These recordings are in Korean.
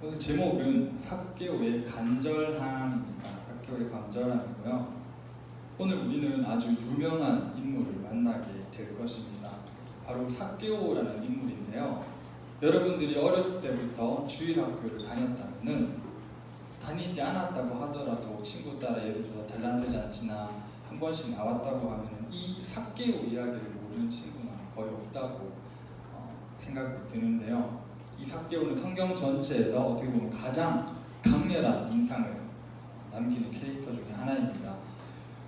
오늘 제목은 삭개오의 간절함입니다. 삭개오의 간절함이고요. 오늘 우리는 아주 유명한 인물을 만나게 될 것입니다. 바로 삭개오라는 인물인데요. 여러분들이 어렸을 때부터 주일학교를 다녔다면은 다니지 않았다고 하더라도 친구 따라 예를 들어 달란트 잔치나 한 번씩 나왔다고 하면은 이 삭개오 이야기를 모르는 친구는 거의 없다고 생각이 드는데요. 이 삭개오는 성경 전체에서 어떻게 보면 가장 강렬한 인상을 남기는 캐릭터 중에 하나입니다.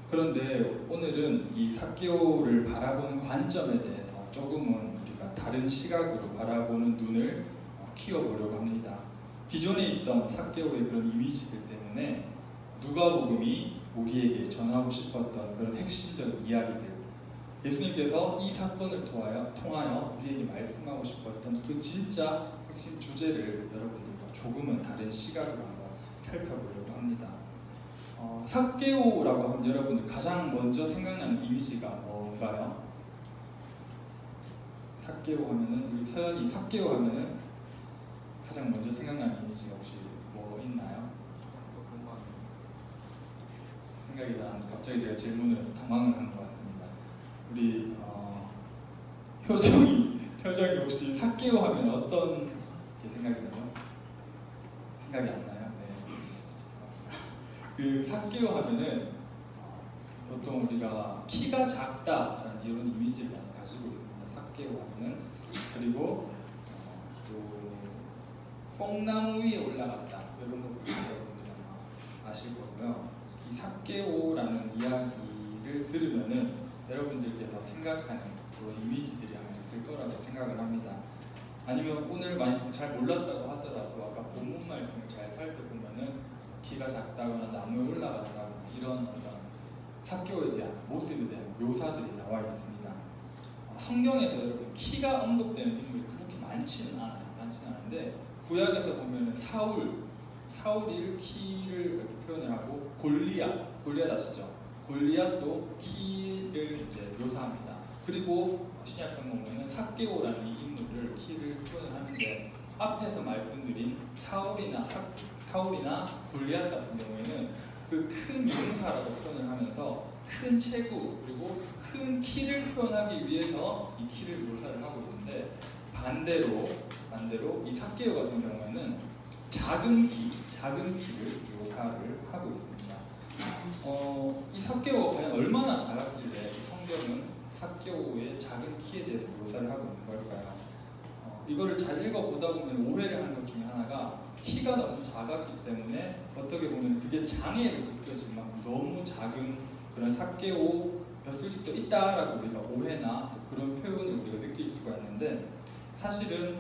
그런데 오늘은 이 삭개오를 바라보는 관점에 대해서 조금은 우리가 다른 시각으로 바라보는 눈을 키워보려고 합니다. 기존에 있던 삭개오의 그런 이미지들 때문에 누가복음이 우리에게 전하고 싶었던 그런 핵심적인 이야기들, 예수님께서 이 사건을 통하여 우리에게 말씀하고 싶었던 그 진짜 핵심 주제를 여러분들과 조금은 다른 시각으로 한번 살펴보려고 합니다. 삭개오라고 하면 여러분들 가장 먼저 생각나는 이미지가 뭔가요? 삭개오 하면은, 우리 서연이 삭개오 하면은 가장 먼저 생각나는 이미지가 혹시 뭐 있나요? 생각이 잘 안 나요. 갑자기 제가 질문을 해서 당황을 한 것 같습니다. 우리 효정이 혹시 삭개오 하면 어떤 게 생각이 나죠? 생각이 안 나요? 네. 그 삭개오 하면은 보통 우리가 키가 작다라는 이런 이미지를 많이 가지고 있습니다. 삭개오 하면은. 그리고 또 뽕나무 위에 올라갔다 이런 것도 여러분들이 아마 아실 거고요. 이 삭개오라는 이야기를 들으면은 여러분들께서 생각하는 그런 이미지들이 아마 있을 거라고 생각을 합니다. 아니면 오늘 많이 잘 몰랐다고 하더라도 아까 본문 말씀을 잘 살펴보면은 키가 작다거나 나무에 올라갔다거나 이런 어떤 삭개오에 대한 모습에 대한 묘사들이 나와 있습니다. 성경에서 여러분 키가 언급되는 인물이 그렇게 많지는 않은데 구약에서 보면은 사울이 키를 이렇게 표현을 하고 골리앗 아시죠? 골리앗도 키를 이제 묘사합니다. 그리고 신약성경 보면은 삭개오라는 이 인물을 키를 표현을 하는데 앞에서 말씀드린 사울이나 골리앗 같은 경우에는 그 큰 용사라고 표현을 하면서 큰 체구 그리고 큰 키를 표현하기 위해서 이 키를 묘사를 하고 있는데 반대로 이 삭개오 같은 경우에는 작은 키를 묘사를 하고 있습니다. 이 삭개오가 과연 얼마나 작았길래 성경은 삭개오의 작은 키에 대해서 묘사를 하고 있는 걸까요? 이거를 잘 읽어보다 보면 오해를 하는 것 중에 하나가 키가 너무 작았기 때문에 어떻게 보면 그게 장애로 느껴질 만큼 너무 작은 그런 삭개오였을 수도 있다라고 우리가 오해나 또 그런 표현을 우리가 느낄 수가 있는데 사실은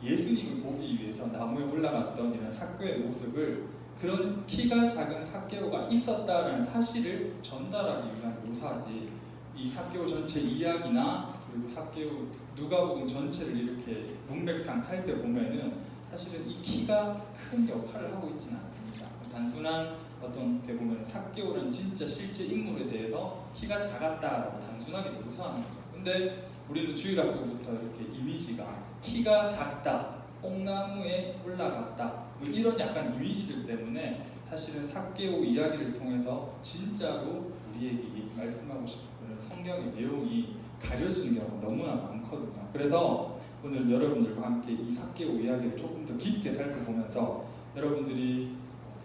예수님을 보기 위해서 나무에 올라갔던 이런 삭개오의 모습을 그런 키가 작은 삭개오가 있었다라는 사실을 전달하기 위한 묘사지 이 삭개오 전체 이야기나 그리고 삭개오 누가복음 전체를 이렇게 문맥상 살펴보면은 사실은 이 키가 큰 역할을 하고 있지는 않습니다. 단순한 어떻게 보면 삭개오는 진짜 실제 인물에 대해서 키가 작았다라고 단순하게 묘사하는 거죠. 근데 우리는 주일학교부터 이렇게 이미지가 키가 작다, 뽕나무에 올라갔다 뭐 이런 약간 이미지들 때문에 사실은 삭개오 이야기를 통해서 진짜로 우리에게 말씀하고 싶은 성경의 내용이 가려지는 경우가 너무나 많거든요. 그래서 오늘 여러분들과 함께 이 삭개오 이야기를 조금 더 깊게 살펴보면서 여러분들이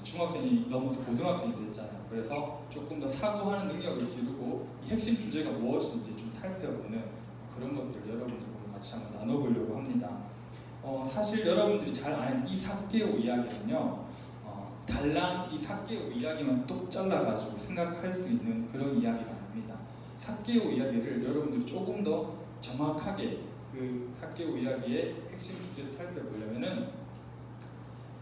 중학생이 넘어서 고등학생이 됐잖아요. 그래서 조금 더 사고하는 능력을 기르고 이 핵심 주제가 무엇인지 좀 살펴보는 그런 것들을 여러분들과 같이 한번 나눠보려고 합니다. 사실 여러분들이 잘 아는 이 삭개오 이야기는요, 달랑 이 삭개오 이야기만 똑 잘라가지고 생각할 수 있는 그런 이야기가 아닙니다. 삭개오 이야기를 여러분들이 조금 더 정확하게 그 삭개오 이야기의 핵심 주제를 살펴보려면은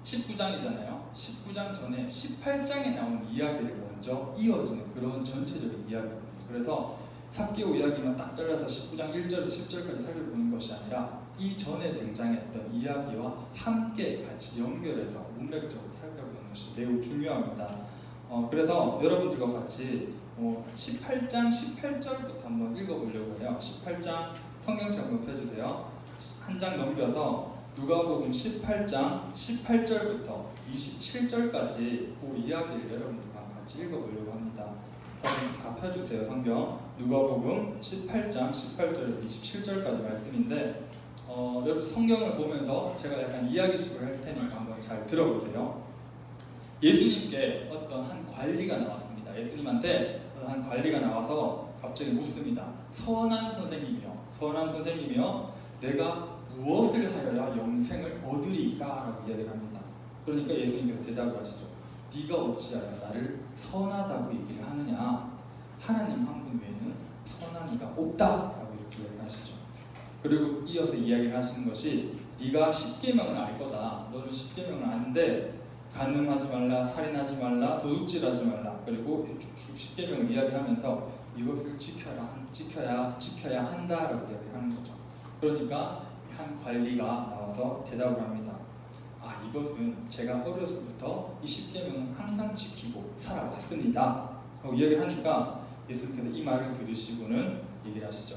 19장이잖아요. 19장 전에 18장에 나오는 이야기를 먼저 이어지는 그런 전체적인 이야기거든요. 그래서 삭개오 이야기만 딱 잘라서 19장 1절에서 10절까지 살펴보는 것이 아니라 이 전에 등장했던 이야기와 함께 같이 연결해서 문맥적으로 살펴보는 것이 매우 중요합니다. 그래서 여러분들과 같이 18장 18절부터 한번 읽어보려고 해요. 18장 성경책 한번 펴주세요. 한 장 넘겨서 누가복음 18장 18절부터 27절까지 그 이야기를 여러분들과 같이 읽어보려고 합니다. 다시 다 펴주세요. 성경 누가복음 18장 18절에서 27절까지 말씀인데 여러분 성경을 보면서 제가 약간 이야기식을 할 테니까 한번 잘 들어보세요. 예수님께 어떤 한 관리가 나왔습니다. 예수님한테 어떤 한 관리가 나와서 갑자기 묻습니다. 선한 선생님이여 내가 무엇을 하여야 영생을 얻으리까? 라고 이야기를 합니다. 그러니까 예수님께서 대답을 하시죠. 네가 어찌하여 나를 선하다고 얘기를 하느냐? 하나님 한 분 외에는 선한 이가 없다 라고 이렇게 이야기를 하시죠. 그리고 이어서 이야기를 하시는 것이 네가 십계명을 알 거다. 너는 십계명을 아는데 간음하지 말라, 살인하지 말라, 도둑질하지 말라. 그리고 쭉쭉 십계명을 이야기하면서 이것을 지켜야 한다라고 이야기하는 거죠. 그러니까 한 관리가 나와서 대답을 합니다. 이것은 제가 어려서부터 이 십계명은 항상 지키고 살아왔습니다. 하고 이야기하니까 예수님께서 이 말을 들으시고는 얘기를 하시죠.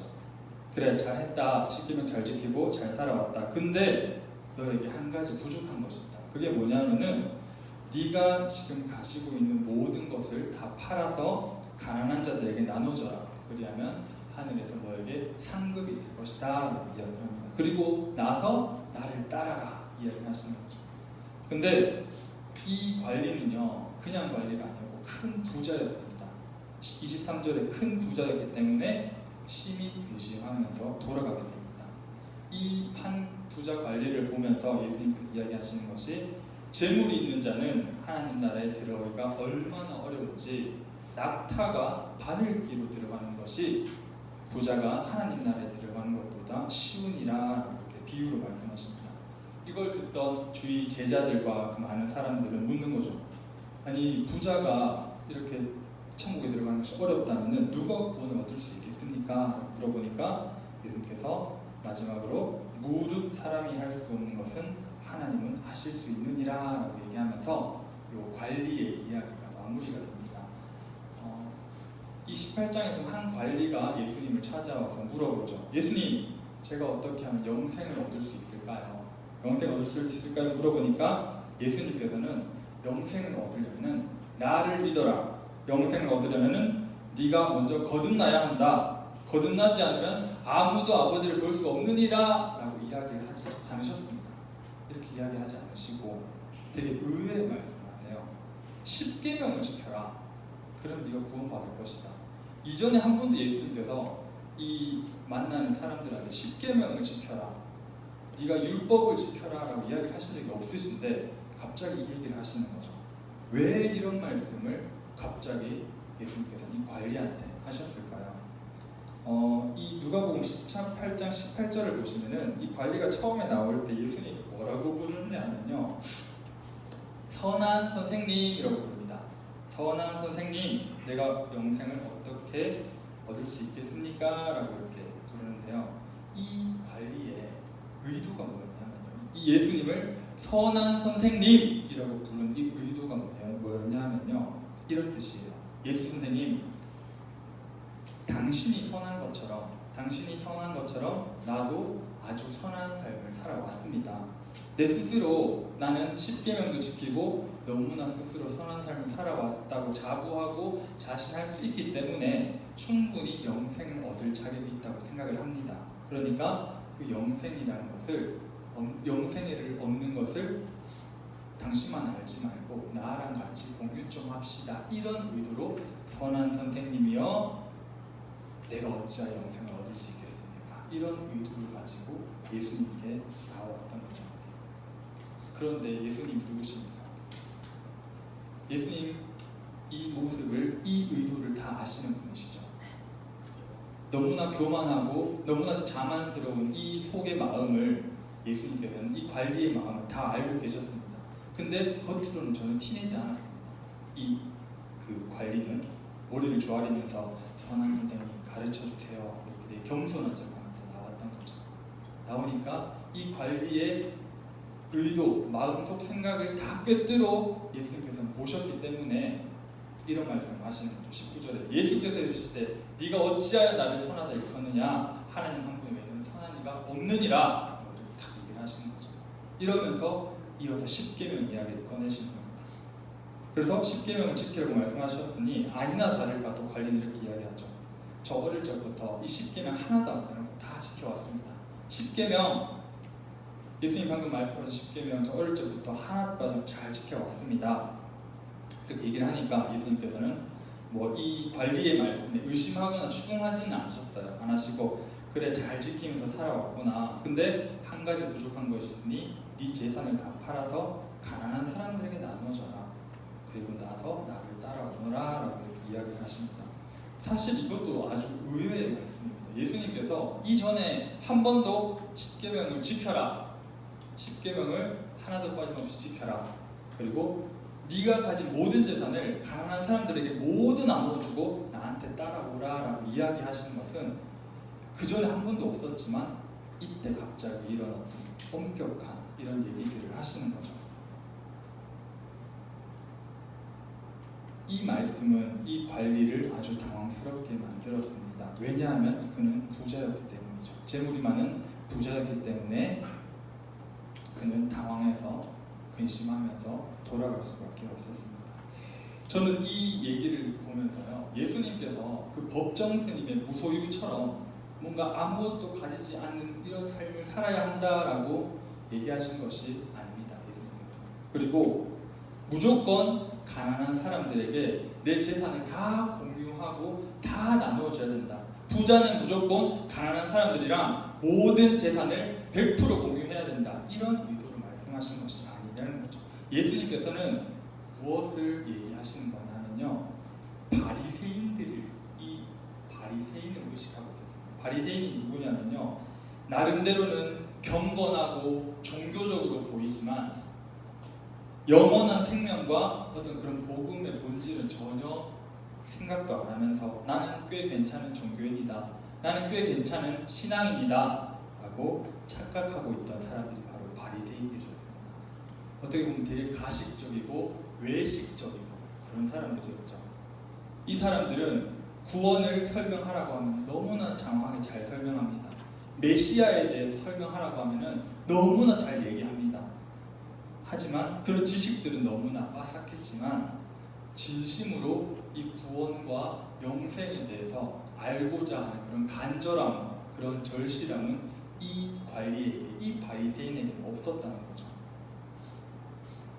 그래, 잘했다. 십계명 잘 지키고 잘 살아왔다. 근데 너에게 한 가지 부족한 것이 있다. 그게 뭐냐면은 네가 지금 가지고 있는 모든 것을 다 팔아서 가난한 자들에게 나눠줘라. 그리하면 하늘에서 너에게 상급이 있을 것이다 라고 이야기를 합니다. 그리고 나서 나를 따라라 이야기를 하시는 거죠. 근데 이 관리는요 그냥 관리가 아니고 큰 부자였습니다. 23절에 큰 부자였기 때문에 심히 근심하면서 돌아가게 됩니다. 이 한 부자 관리를 보면서 예수님께서 이야기하시는 것이 재물이 있는 자는 하나님 나라에 들어가기가 얼마나 어려운지 낙타가 바늘기로 들어가는 것이 부자가 하나님 나라에 들어가는 것보다 쉬우니라 이렇게 비유로 말씀하십니다. 이걸 듣던 주위 제자들과 그 많은 사람들은 묻는 거죠. 아니 부자가 이렇게 천국에 들어가는 것이 어렵다면 누가 구원을 얻을 수 있겠습니까? 물어보니까 예수님께서 마지막으로 무릇 사람이 할 수 없는 것은 하나님은 하실 수 있느니라 라고 얘기하면서 이 관리의 이야기가 마무리가 됩니다. 이 18장에서 한 관리가 예수님을 찾아와서 물어보죠. 예수님, 제가 어떻게 하면 영생을 얻을 수 있을까요? 영생을 얻을 수 있을까요? 물어보니까 예수님께서는 영생을 얻으려면 나를 믿어라. 영생을 얻으려면 네가 먼저 거듭나야 한다. 거듭나지 않으면 아무도 아버지를 볼 수 없느니라 라고 이야기를 하지 않으셨습니다. 이렇게 이야기하지 않으시고 되게 의외의 말씀을 하세요. 십계명을 지켜라. 그럼 네가 구원받을 것이다. 이전에 한 번도 예수님께서 이 만나는 사람들한테 십계명을 지켜라. 네가 율법을 지켜라 라고 이야기를 하신 적이 없으신데 갑자기 이 얘기를 하시는 거죠. 왜 이런 말씀을 갑자기 예수님께서 이 관리한테 하셨을까요? 이 누가복음 18장 18절을 보시면은 이 관리가 처음에 나올 때 예수님이 뭐라고 부르느냐면요, 선한 선생님이라고 부릅니다. 선한 선생님, 내가 영생을 어떻게 얻을 수 있겠습니까? 라고 이렇게 부르는데요. 이 관리의 의도가 뭐였냐면요, 이 예수님을 선한 선생님이라고 부른 이 의도가 뭐였냐면요, 이런 뜻이에요. 예수 선생님, 당신이 선한 것처럼 나도 아주 선한 삶을 살아왔습니다. 내 스스로 나는 십계명도 지키고 너무나 스스로 선한 삶을 살아왔다고 자부하고 자신할 수 있기 때문에 충분히 영생을 얻을 자격이 있다고 생각을 합니다. 그러니까 그 영생이라는 것을, 영생을 얻는 것을 당신만 알지 말고 나랑 같이 공유 좀 합시다. 이런 의도로 선한 선생님이여 내가 어찌하여 영생을 얻을 수 있겠습니까? 이런 의도를 가지고 예수님께 나왔던 거죠. 그런데 예수님이 누구십니까? 예수님 이 모습을, 이 의도를 다 아시는 분이시죠. 너무나 교만하고 너무나 자만스러운 이 속의 마음을 예수님께서는, 이 관리의 마음을 다 알고 계셨습니다. 근데 겉으로는 전혀 티내지 않았습니다. 그 관리는 머리를 조아리면서 선한 선생님 가르쳐주세요 이렇게 되게 겸손한 척하면서 나왔던 거죠. 나오니까 이 관리의 의도, 마음속 생각을 다 꿰뚫어 예수님께서는 보셨기 때문에 이런 말씀을 하시는 거죠. 19절에 예수께서 이르시되 네가 어찌하여 나를 선하다 일컫느냐? 하나님 한 분 외에는 선한 이가 없느니라. 이렇게 딱 얘기를 하시는 거죠. 이러면서 이어서 10계명 이야기를 꺼내시는 겁니다. 그래서 10계명을 지키라고 말씀하셨으니 아니나 다를까 또 관리는 이렇게 이야기하죠. 저 어릴 적부터 이 10계명 하나도 안 빼놓고 다 지켜왔습니다. 10계명, 예수님 방금 말씀하신 10계명 저 어릴 적부터 하나 빠짐없이 잘 지켜왔습니다. 그렇게 얘기를 하니까 예수님께서는 뭐 이 관리의 말씀에 의심하거나 추궁하지는 않으셨어요. 안 하시고 그래 잘 지키면서 살아왔구나. 근데 한 가지 부족한 것이 있으니 네 재산을 다 팔아서 가난한 사람들에게 나눠줘라. 그리고 나서 나를 따라오너라 라고 이렇게 이야기를 하십니다. 사실 이것도 아주 의외의 말씀입니다. 예수님께서 이전에 한 번도 10계명을 지켜라. 10계명을 하나도 빠짐없이 지켜라. 그리고 네가 가진 모든 재산을 가난한 사람들에게 모두 나눠주고 나한테 따라오라 라고 이야기하시는 것은 그 전에 한 번도 없었지만 이때 갑자기 일어났던 엄격한 이런 얘기들을 하시는 거죠. 이 말씀은 이 관리를 아주 당황스럽게 만들었습니다. 왜냐하면 그는 부자였기 때문이죠. 재물이 많은 부자였기 때문에 그는 당황해서 근심하면서 돌아갈 수밖에 없었습니다. 저는 이 얘기를 보면서요, 예수님께서 그 법정 스님의 무소유처럼 뭔가 아무것도 가지지 않는 이런 삶을 살아야 한다라고 얘기하신 것이 아닙니다. 예수님께서. 그리고 무조건 가난한 사람들에게 내 재산을 다 공유하고 다 나누어줘야 된다. 부자는 무조건 가난한 사람들이랑 모든 재산을 100% 공유해야 된다. 이런 의도로 말씀하신 것이 아니냐는 거죠. 예수님께서는 무엇을 얘기하시는 거냐면요, 바리새인을 의식하고 있었습니다. 바리새인이 누구냐면요, 나름대로는 경건하고 종교적으로 보이지만 영원한 생명과 어떤 그런 복음의 본질은 전혀 생각도 안 하면서 나는 꽤 괜찮은 종교인이다, 나는 꽤 괜찮은 신앙인이다 라고 착각하고 있던 사람들이 바로 바리새인들이었습니다. 어떻게 보면 되게 가식적이고 외식적이고 그런 사람들이었죠. 이 사람들은 구원을 설명하라고 하면 너무나 장황하게 잘 설명합니다. 메시아에 대해서 설명하라고 하면 너무나 잘 얘기합니다. 하지만 그런 지식들은 너무나 빠삭했지만 진심으로 이 구원과 영생에 대해서 알고자 하는 그런 간절함, 그런 절실함은 이 관리에게, 이 바리새인에게는 없었다는 거죠.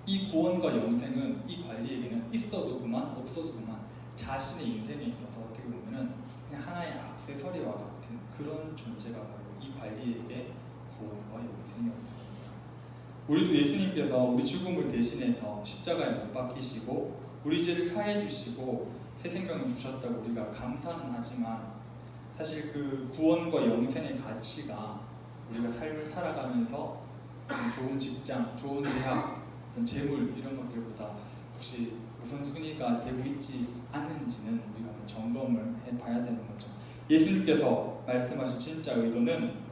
이 구원과 영생은 이 관리에게는 있어도 그만 없어도 그만 자신의 인생에 있어서 어떻게 보면 그냥 하나의 액세서리와 같은 그런 존재가 바로 이 관리에게 구원과 영생이었다. 우리도 예수님께서 우리 죽음을 대신해서 십자가에 못 박히시고 우리 죄를 사해 주시고 새 생명을 주셨다고 우리가 감사는 하지만 사실 그 구원과 영생의 가치가 우리가 삶을 살아가면서 좋은 직장, 좋은 대학, 어떤 재물 이런 것들보다 혹시 우선순위가 되고 있지 않은지는 우리가 한번 점검을 해봐야 되는 거죠. 예수님께서 말씀하신 진짜 의도는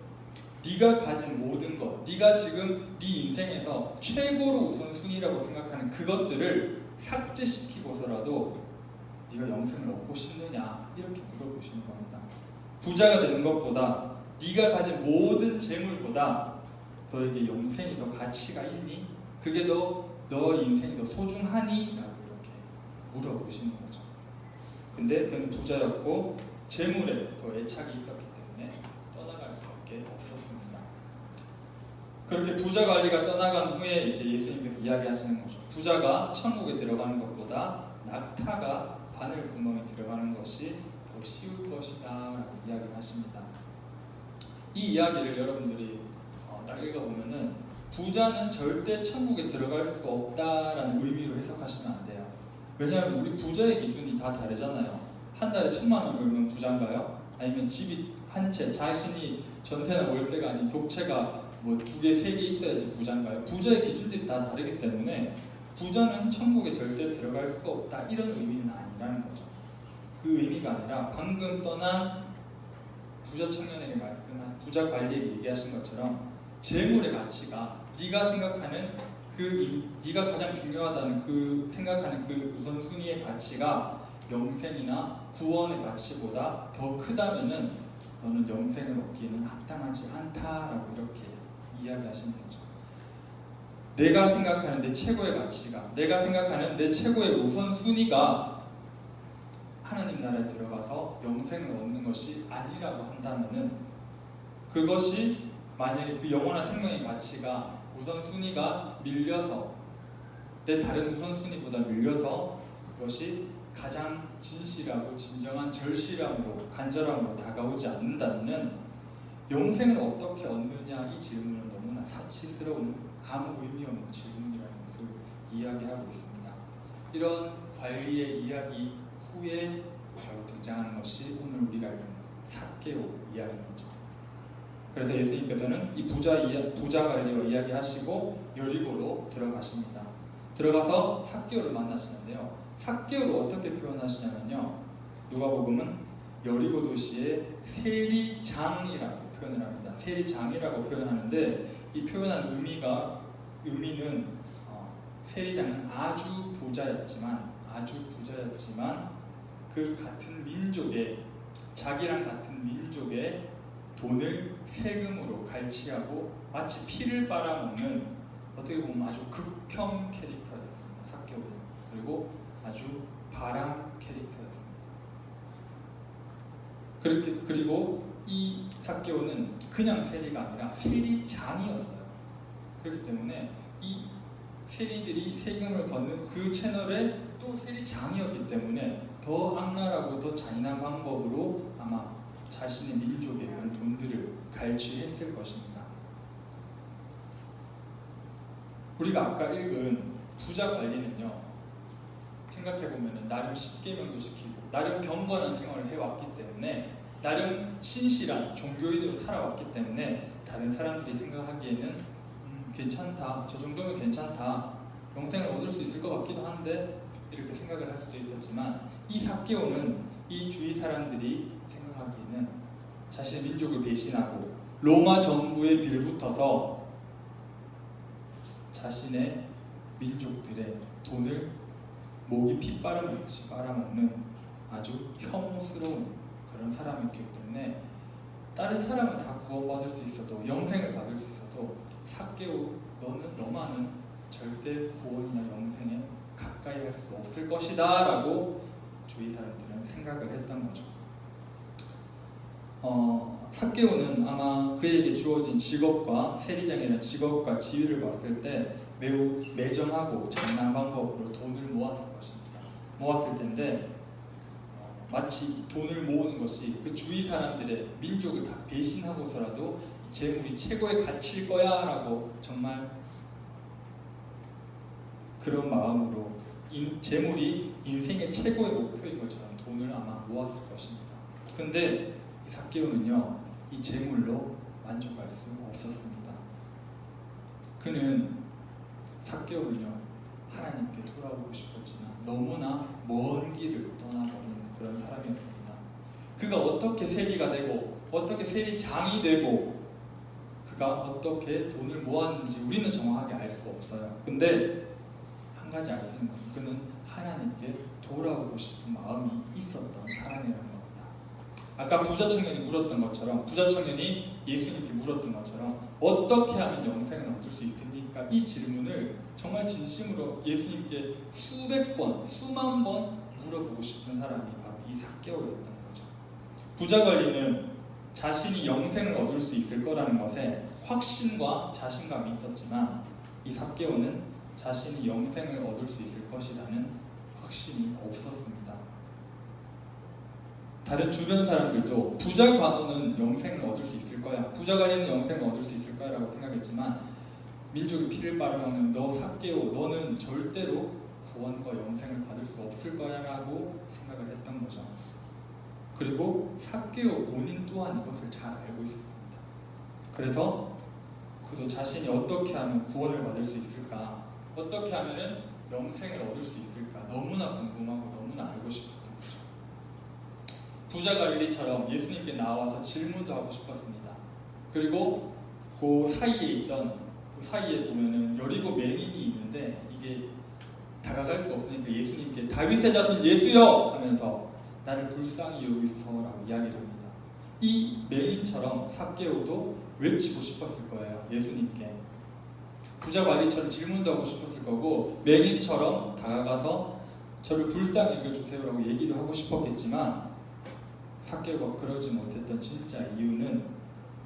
네가 가진 모든 것, 네가 지금 네 인생에서 최고로 우선순위라고 생각하는 그것들을 삭제시키고서라도 네가 영생을 얻고 싶느냐 이렇게 물어보시는 겁니다. 부자가 되는 것보다 네가 가진 모든 재물보다 너에게 영생이 더 가치가 있니? 그게 너 인생이 더 소중하니? 라고 이렇게 물어보시는 거죠. 근데 그는 부자였고 재물에 더 애착이 있었기 때문에 떠나갈 수밖에 없었습니다. 그렇게 부자 관리가 떠나간 후에 이제 예수님께서 이야기하시는 거죠. 부자가 천국에 들어가는 것보다 낙타가 바늘 구멍에 들어가는 것이 더 쉬울 것이다 라고 이야기를 하십니다. 이 이야기를 여러분들이 딱 읽어보면은 부자는 절대 천국에 들어갈 수 없다라는 의미로 해석하시면 안 돼요. 왜냐하면 우리 부자의 기준이 다 다르잖아요. 한 달에 1,000만 원 벌면 부자인가요? 아니면 집이 한 채, 자신이 전세나 월세가 아닌 독채가 뭐 2개, 3개 있어야지 부자인가요? 부자의 기준들이 다 다르기 때문에 부자는 천국에 절대 들어갈 수 없다 이런 의미는 아니라는 거죠. 그 의미가 아니라 방금 떠난 부자 청년에게 말씀한 부자 관리에게 얘기하신 것처럼 재물의 가치가 네가 생각하는 네가 가장 중요하다는 그 생각하는 그 우선순위의 가치가 영생이나 구원의 가치보다 더 크다면은 너는 영생을 얻기에는 합당하지 않다라고 이렇게 이야기하시는 거죠. 내가 생각하는 내 최고의 가치가, 내가 생각하는 내 최고의 우선순위가 하나님 나라에 들어가서 영생을 얻는 것이 아니라고 한다면은, 그것이 만약에 그 영원한 생명의 가치가 우선순위가 밀려서, 내 다른 우선순위보다 밀려서 그것이 가장 진실하고 진정한 절실함으로, 간절함으로 다가오지 않는다면 영생을 어떻게 얻느냐, 이 질문은 너무나 사치스러운, 아무 의미 없는 질문이라는 것을 이야기하고 있습니다. 이런 관리의 이야기 후에 바로 등장하는 것이 오늘 우리가 읽은 삭개오 이야기입니다. 그래서 예수님께서는 이 부자 관리와 이야기하시고 여리고로 들어가십니다. 들어가서 삭개오를 만나시는데요. 삭개오를 어떻게 표현하시냐면요, 누가복음은 여리고 도시의 세리장이라고 표현을 합니다. 세리장이라고 표현하는데, 이 표현한 의미는 세리장은 아주 부자였지만 그 같은 민족의, 자기랑 같은 민족의 돈을 세금으로 갈취하고 마치 피를 빨아먹는, 어떻게 보면 아주 극혐 캐릭터였습니다. 삭개오는. 그리고 아주 바람 캐릭터였습니다. 그리고 이 삭개오는 그냥 세리가 아니라 세리장이었어요. 그렇기 때문에 이 세리들이 세금을 걷는 그 채널에 또 세리장이었기 때문에 더 악랄하고 더 잔인한 방법으로 아마 자신의 민족의 그런 돈들을 갈취했을 것입니다. 우리가 아까 읽은 부자 관리는요, 생각해보면 나름 십계명도 지키고 나름 경건한 생활을 해왔기 때문에, 나름 신실한 종교인으로 살아왔기 때문에 다른 사람들이 생각하기에는 괜찮다, 저 정도면 괜찮다, 영생을 얻을 수 있을 것 같기도 한데, 이렇게 생각을 할 수도 있었지만, 이 삭개오는 이 주위 사람들이 생각하기에는 자신의 민족을 배신하고 로마 정부에 빌붙어서 자신의 민족들의 돈을 모기 피 빨아먹듯이 빨아먹는 아주 혐오스러운 그런 사람이었기 때문에, 다른 사람은 다 구원받을 수 있어도, 영생을 받을 수 있어도, 삭개오 너만은 절대 구원이나 영생에 가까이 할 수 없을 것이다 라고 주위 사람들은 생각을 했던 거죠. 삭개오는 아마 그에게 주어진 직업과, 세리장이라는 직업과 지위를 봤을 때 매우 매정하고 잔인한 방법으로 돈을 모았을 것입니다. 모았을 텐데, 마치 돈을 모으는 것이 그 주위 사람들의 민족을 다 배신하고서라도 재물이 최고의 가치일 거야 라고 정말 그런 마음으로 재물이 인생의 최고의 목표인 것처럼 돈을 아마 모았을 것입니다. 근데 이 삭개오는요, 이 재물로 만족할 수 없었습니다. 그는 삭개오는요, 하나님께 돌아오고 싶었지만 너무나 먼 길을 떠나버린 그런 사람이었습니다. 그가 어떻게 세리가 되고 어떻게 세리장이 되고 그가 어떻게 돈을 모았는지 우리는 정확하게 알 수가 없어요. 근데 한 가지 알 수 있는 것은 그는 하나님께 돌아오고 싶은 마음이 있었던 사람이라는 겁니다. 아까 부자 청년이 물었던 것처럼, 부자 청년이 예수님께 물었던 것처럼 어떻게 하면 영생을 얻을 수 있습니까? 이 질문을 정말 진심으로 예수님께 수백 번, 수만 번 물어보고 싶은 사람이 바로 이 삭개오였던 거죠. 부자 관리는 자신이 영생을 얻을 수 있을 거라는 것에 확신과 자신감이 있었지만, 이 삭개오는 자신이 영생을 얻을 수 있을 것이라는 확신이 없었습니다. 다른 주변 사람들도 부자 관원은 영생을 얻을 수 있을 거야, 부자 관리는 영생을 얻을 수 있을 거야 라고 생각했지만, 민족의 피를 빨아먹는 너 삭개오, 너는 절대로 구원과 영생을 받을 수 없을 거야 라고 생각을 했던 거죠. 그리고 삭개오 본인 또한 이것을 잘 알고 있었습니다. 그래서 그도 자신이 어떻게 하면 구원을 받을 수 있을까, 어떻게 하면 영생을 얻을 수 있을까 너무나 궁금하고 너무나 알고 싶었던 거죠. 부자 갈릴리처럼 예수님께 나와서 질문도 하고 싶었습니다. 그리고 그 사이에 보면은 여리고 맹인이 있는데, 이게 다가갈 수 없으니까 예수님께 다윗의 자손 예수여 하면서 나를 불쌍히 여기소서라고 이야기를 합니다. 이 맹인처럼 삭개오도 외치고 싶었을 거예요, 예수님께. 부자 관리처럼 질문도 하고 싶었을 거고 맹인처럼 다가가서 저를 불쌍히 여겨주세요라고 얘기도 하고 싶었겠지만 삭개오가 그러지 못했던 진짜 이유는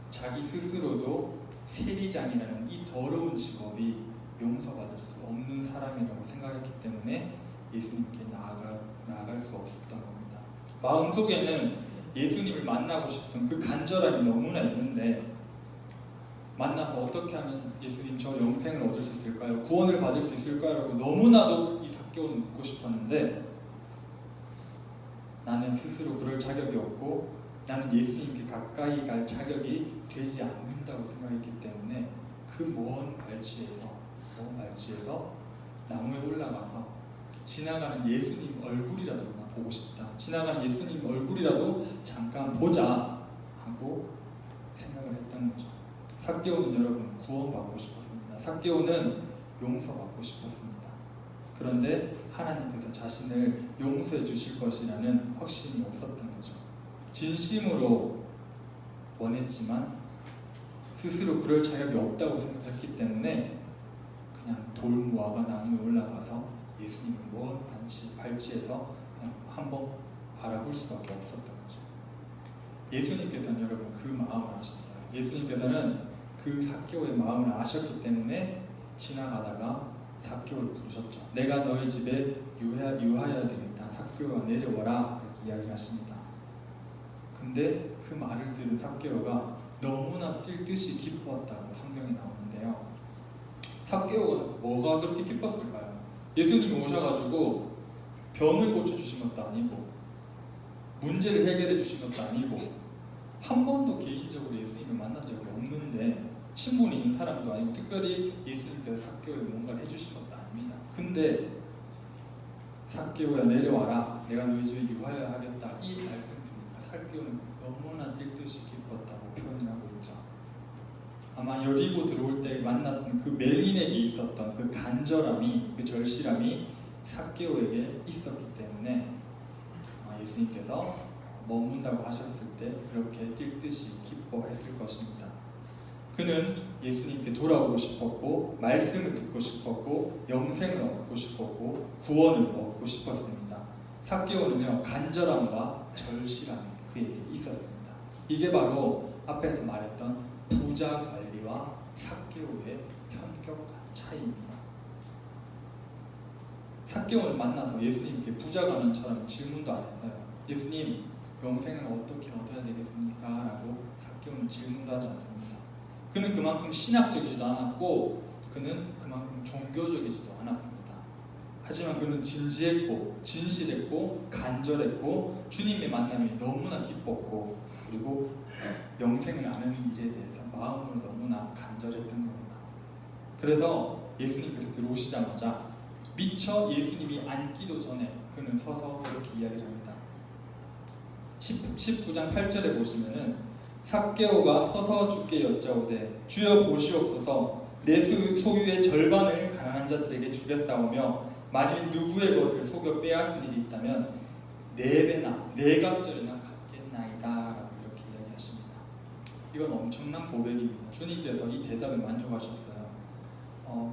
자기 스스로도 세리장이라는 이 더러운 직업이 용서받을 수 없는 사람이라고 생각했기 때문에 예수님께 나아갈 수 없었던 겁니다. 마음속에는 예수님을 만나고 싶은 그 간절함이 너무나 있는데 만나서 어떻게 하면 예수님 저 영생을 얻을 수 있을까요? 구원을 받을 수 있을까요? 라고 너무나도 이 삭개오는 묻고 싶었는데 나는 스스로 그럴 자격이 없고 나는 예수님께 가까이 갈 자격이 되지 않는다고 생각했기 때문에 그 먼 발치에서 나무에 올라가서 지나가는 예수님 얼굴이라도 나 보고 싶다. 지나가는 예수님 얼굴이라도 잠깐 보자 하고 생각을 했던 거죠. 삭개오는 여러분 구원받고 싶었습니다. 삭개오는 용서받고 싶었습니다. 그런데 하나님께서 자신을 용서해 주실 것이라는 확신이 없었던 거죠. 진심으로 원했지만 스스로 그럴 자격이 없다고 생각했기 때문에 그냥 돌무화과 나무에 올라가서 예수님을 먼 발치에서 그냥 한번 바라볼 수밖에 없었던 거죠. 예수님께서는 여러분 그 마음을 아셨어요. 예수님께서는 그 삭개오의 마음을 아셨기 때문에 지나가다가 삭개오를 부르셨죠. 내가 너희 집에 유하여야 되겠다. 삭개오가 내려와라 이렇게 이야기를 하십니다. 근데 그 말을 들은 삭개오가 너무나 뛸 듯이 기뻤다고 성경에 나오는데요. 삭개오가 뭐가 그렇게 기뻤을까요? 예수님이 오셔가지고 병을 고쳐주신 것도 아니고 문제를 해결해 주신 것도 아니고 한 번도 개인적으로 예수님을 만난 적이 없는데 친분이 있는 사람도 아니고 특별히 예수님께서 삭개오에게 뭔가를 해주신 것도 아닙니다. 근데 삭개오야 내려와라 내가 너희 집에 유하여야 하겠다 이 말씀 들으니까 삭개오는 너무나 뛸 듯이 기뻤다고 표현하고 있죠. 아마 여리고 들어올 때 만났던 그 맹인에게 있었던 그 간절함이 그 절실함이 삭개오에게 있었기 때문에 예수님께서 머문다고 하셨을 때 그렇게 뛸 듯이 기뻐했을 것입니다. 그는 예수님께 돌아오고 싶었고 말씀을 듣고 싶었고 영생을 얻고 싶었고 구원을 얻고 싶었습니다. 삭개오는요 간절함과 절실함이 그에게 있었습니다. 이게 바로 앞에서 말했던 부자 관리와 삭개오의 현격한 차이입니다. 삭개오를 만나서 예수님께 부자 관원처럼 질문도 안 했어요. 예수님 영생을 어떻게 얻어야 되겠습니까? 라고 삭개오는 질문도 하지 않습니다. 그는 그만큼 신학적이지도 않았고 그는 그만큼 종교적이지도 않았습니다. 하지만 그는 진지했고 진실했고 간절했고 주님의 만남이 너무나 기뻤고 그리고 영생을 아는 일에 대해서 마음으로 너무나 간절했던 겁니다. 그래서 예수님께서 들어오시자마자 미처 예수님이 앉기도 전에 그는 서서 이렇게 이야기를 합니다. 19장 8절에 보시면은 삭개오가 서서 주께 여짜오되 주여 보시옵소서 내 소유의 절반을 가난한 자들에게 주겠사오며 만일 누구의 것을 속여 빼앗은 일이 있다면 4배나 4갑절이나 갚겠나이다 라고 이렇게 이야기하십니다. 이건 엄청난 고백입니다. 주님께서 이 대답에 만족하셨어요.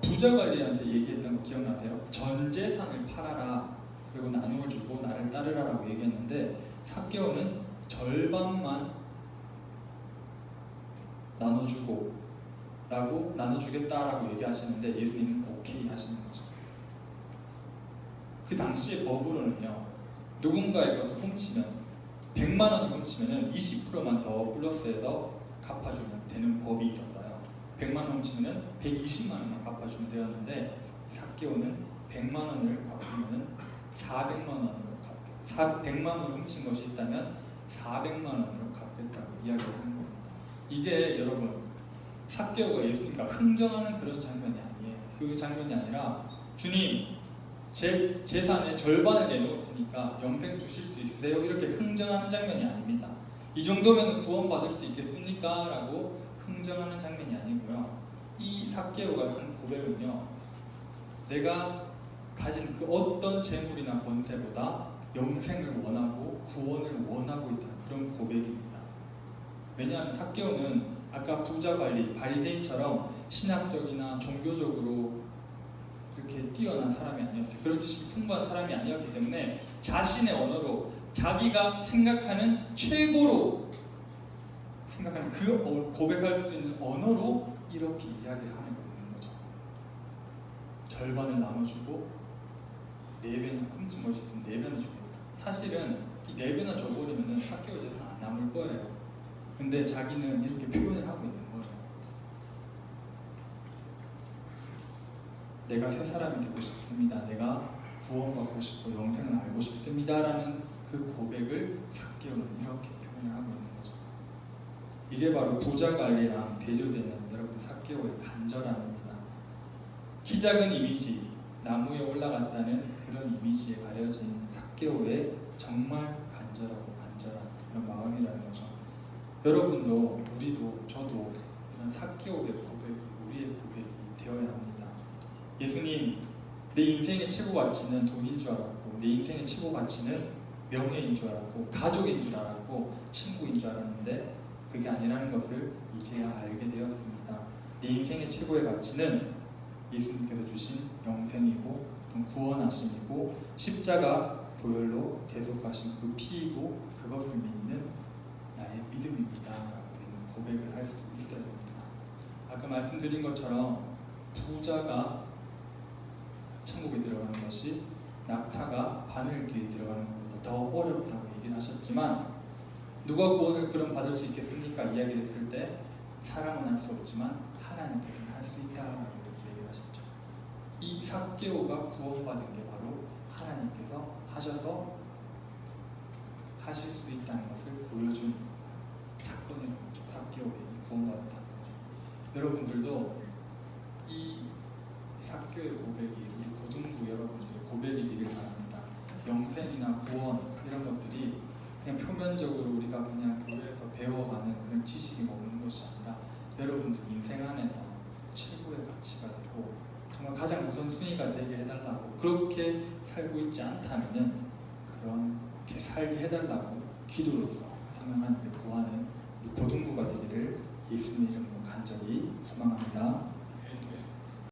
부자 관리한테 얘기했던 거 기억나세요? 전 재산을 팔아라 그리고 나누어 주고 나를 따르라라고 얘기했는데 삭개오는 절반만 나눠주고 라고 나눠주겠다라고 얘기하시는데 예수님은 오케이 하시는 거죠. 그 당시의 법으로는요 누군가의 것을 훔치면 100만 원을 훔치면 20%만 더 플러스해서 갚아주면 되는 법이 있었어요. 100만 원 훔치면 120만 원만 갚아주면 되었는데 삭개오는 100만 원을 갚으면 400만 원으로 100만 원을 훔친 것이 있다면 400만 원으로 갚겠다고 이야기를 하는 겁니다. 이게 여러분 삭개오가 예수님과 흥정하는 그런 장면이 아니에요. 그 장면이 아니라 주님 제 재산의 절반을 내놓을 테니까 영생 주실 수 있으세요? 이렇게 흥정하는 장면이 아닙니다. 이 정도면 구원받을 수 있겠습니까? 라고 흥정하는 장면이 아니고요. 이 삭개오가 한 고백은요 내가 가진 그 어떤 재물이나 권세보다 영생을 원하고 구원을 원하고 있다는 그런 고백입니다. 왜냐하면 삭개오는 아까 부자 관리 바리새인처럼 신학적이나 종교적으로 이렇게 뛰어난 사람이 아니었어요. 그런 지식이 풍부한 사람이 아니었기 때문에 자신의 언어로 자기가 생각하는 최고로 생각하는 그 고백할 수 있는 언어로 이렇게 이야기를 하는 거죠. 절반을 나눠주고 4배나 끔찍 멋있으면 4배나 주겠다. 사실은 이 4배나 줘버리면 삭개오 재산 안 남을 거예요. 근데 자기는 이렇게 표현을 하고 있는 거예요. 내가 새 사람이 되고 싶습니다. 내가 구원받고 싶고 영생을 알고 싶습니다. 라는 그 고백을 삭개오는 이렇게 표현을 하고 있는 거죠. 이게 바로 부자관리랑 대조되는 여러분 삭개오의 간절함입니다. 키 작은 이미지, 나무에 올라갔다는 그런 이미지에 가려진 삭개오의 정말 간절하고 간절한 그런 마음이라는 거죠. 여러분도 우리도 저도 이런 삭개오의 고백이 우리의 고백이 되어야 합니다. 예수님, 내 인생의 최고 가치는 돈인 줄 알았고 내 인생의 최고 가치는 명예인 줄 알았고 가족인 줄 알았고 친구인 줄 알았는데 그게 아니라는 것을 이제야 알게 되었습니다. 내 인생의 최고의 가치는 예수님께서 주신 영생이고 구원하심이고 십자가 보혈로 대속하신 그 피이고 그것을 믿는 나의 믿음입니다. 라고 우리는 고백을 할 수 있어야 됩니다. 아까 말씀드린 것처럼 부자가 천국에 들어가는 것이 낙타가 바늘귀에 들어가는 것보다 더 어렵다고 얘기를 하셨지만 누가 구원을 그럼 받을 수 있겠습니까? 이야기했을 때 사람은 할 수 없지만 하나님께서는 할 수 있다라고 이렇게 얘기를 하셨죠. 이 삭개오가 구원받은 게 바로 하나님께서 하셔서 하실 수 있다는 것을 보여준 사건인 거죠. 삭개오의 구원받은 사건. 여러분들도 이 삭개오의 고백이 우리 고등부 여러분들의 고백이 되길 바랍니다. 영생이나 구원 이런 것들이 그냥 표면적으로 우리가 그냥 교회에서 배워가는 그런 지식이 먹는 것이 아니라 여러분들 인생 안에서 최고의 가치가 되고 정말 가장 우선순위가 되게 해달라고 그렇게 살고 있지 않다면 그렇게 살게 해달라고 기도로서 성령 하나님께 구하는 우리 고등부가 되기를 예수님의 이름으로 간절히 소망합니다.